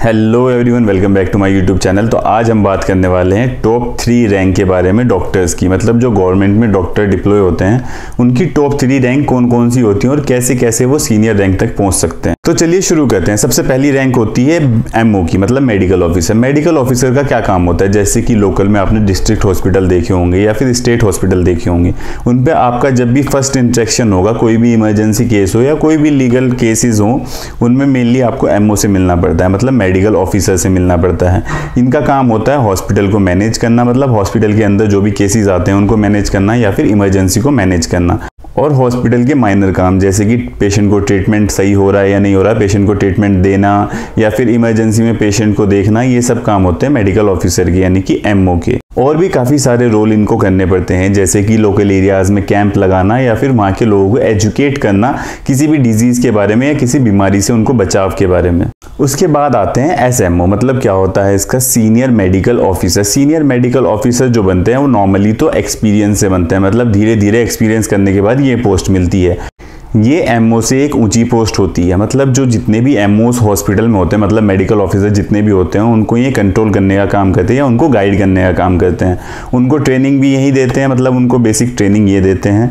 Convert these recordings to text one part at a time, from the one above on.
Hello everyone, welcome back to my YouTube channel. तो आज हम बात करने वाले हैं टॉप 3 रैंक के बारे में डॉक्टर्स की। मतलब जो गवर्नमेंट में डॉक्टर डिप्लॉय होते हैं उनकी टॉप 3 रैंक कौन कौन सी होती हैं और कैसे कैसे वो सीनियर रैंक तक पहुंच सकते हैं। तो चलिए शुरू करते हैं। सबसे पहली रैंक होती है एमओ की, मतलब मेडिकल ऑफिसर। मेडिकल ऑफिसर का क्या काम होता है, जैसे कि लोकल में आपने डिस्ट्रिक्ट हॉस्पिटल देखे होंगे या फिर स्टेट हॉस्पिटल देखे होंगे, उन पे आपका जब भी फर्स्ट इंस्ट्रक्शन होगा, कोई भी इमरजेंसी केस हो या कोई भी लीगल केसेस हो, उनमें मेनली आपको एमओ से मिलना पड़ता है, मतलब मेडिकल ऑफिसर से मिलना पड़ता है। इनका काम होता है हॉस्पिटल को मैनेज करना, मतलब हॉस्पिटल के अंदर जो भी केसेस आते हैं उनको मैनेज करना या फिर इमरजेंसी को मैनेज करना। और हॉस्पिटल के माइनर काम जैसे कि पेशेंट को ट्रीटमेंट सही हो रहा है या नहीं हो रहा है, पेशेंट को ट्रीटमेंट देना या फिर इमरजेंसी में पेशेंट को देखना, ये सब काम होते हैं मेडिकल ऑफिसर के यानी कि एमओ के। और भी काफ़ी सारे रोल इनको करने पड़ते हैं, जैसे कि लोकल एरियाज़ में कैंप लगाना या फिर वहाँ के लोगों को एजुकेट करना किसी भी डिजीज़ के बारे में या किसी बीमारी से उनको बचाव के बारे में। उसके बाद आते हैं एसएमओ, मतलब क्या होता है इसका, senior medical officer. Senior medical officer जो बनते हैं वो नॉर्मली तो एक्सपीरियंस से बनते हैं, मतलब धीरे धीरे एक्सपीरियंस करने के बाद ये पोस्ट मिलती है। ये एमओ से एक ऊंची पोस्ट होती है, मतलब जो जितने भी एमओस हॉस्पिटल में होते हैं, मतलब मेडिकल ऑफिसर जितने भी होते हैं, उनको ये कंट्रोल करने का काम करते हैं या उनको गाइड करने का काम करते हैं। उनको ट्रेनिंग भी यही देते हैं, मतलब उनको बेसिक ट्रेनिंग ये देते हैं।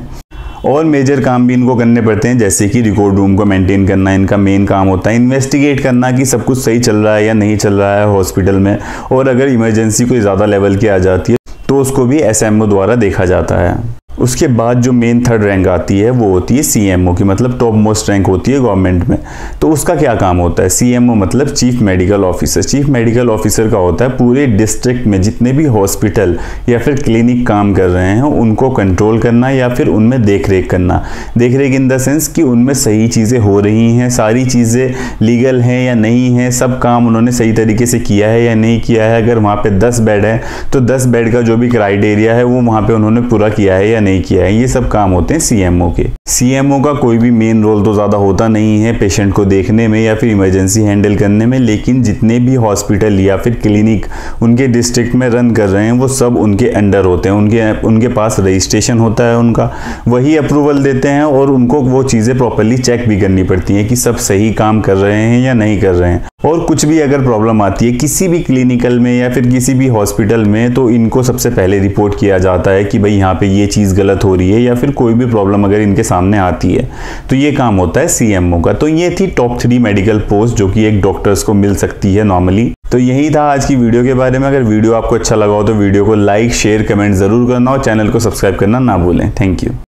और मेजर काम भी इनको करने पड़ते हैं, जैसे कि रिकॉर्ड रूम को मेंटेन करना इनका मेन काम होता है। इन्वेस्टिगेट करना कि सब कुछ सही चल रहा है या नहीं चल रहा है हॉस्पिटल में, और अगर इमरजेंसी कोई ज़्यादा लेवल की आ जाती है तो उसको भी एसएमओ द्वारा देखा जाता है। उसके बाद जो मेन थर्ड रैंक आती है वो होती है सीएमओ की, मतलब टॉप मोस्ट रैंक होती है गवर्नमेंट में। तो उसका क्या काम होता है, सीएमओ मतलब chief medical officer. Chief medical officer का होता है पूरे डिस्ट्रिक्ट में जितने भी हॉस्पिटल या फिर क्लिनिक काम कर रहे हैं उनको कंट्रोल करना या फिर उनमें देख रेख करना। देख रेख इन द सेंस कि उनमें सही चीज़ें हो रही हैं, सारी चीज़ें लीगल हैं या नहीं हैं, सब काम उन्होंने सही तरीके से किया है या नहीं किया है। अगर वहाँ पे 10 बेड है तो 10 बेड का जो भी क्राइटेरिया है वो वहाँ पे उन्होंने पूरा किया है या नहीं किया है। ये सब काम होते हैं सीएमओ के। सीएमओ का कोई भी मेन रोल तो ज़्यादा होता नहीं है पेशेंट को देखने में या फिर इमरजेंसी हैंडल करने में, लेकिन जितने भी हॉस्पिटल या फिर क्लिनिक उनके डिस्ट्रिक्ट में रन कर रहे हैं वो सब उनके अंडर होते हैं। उनके पास रजिस्ट्रेशन होता है उनका, वही अप्रूवल देते हैं और उनको वो चीज़ें प्रॉपरली चेक भी करनी पड़ती हैं कि सब सही काम कर रहे हैं या नहीं कर रहे हैं। और कुछ भी अगर प्रॉब्लम आती है किसी भी क्लिनिकल में या फिर किसी भी हॉस्पिटल में, तो इनको सबसे पहले रिपोर्ट किया जाता है कि भाई यहाँ पे ये चीज़ गलत हो रही है या फिर कोई भी प्रॉब्लम अगर इनके सामने आती है, तो ये काम होता है सीएमओ का। तो ये थी टॉप 3 मेडिकल पोस्ट जो कि एक डॉक्टर्स को मिल सकती है नॉर्मली। तो यही था आज की वीडियो के बारे में। अगर वीडियो आपको अच्छा लगा हो तो वीडियो को लाइक शेयर कमेंट जरूर करना और चैनल को सब्सक्राइब करना ना भूलें। Thank you.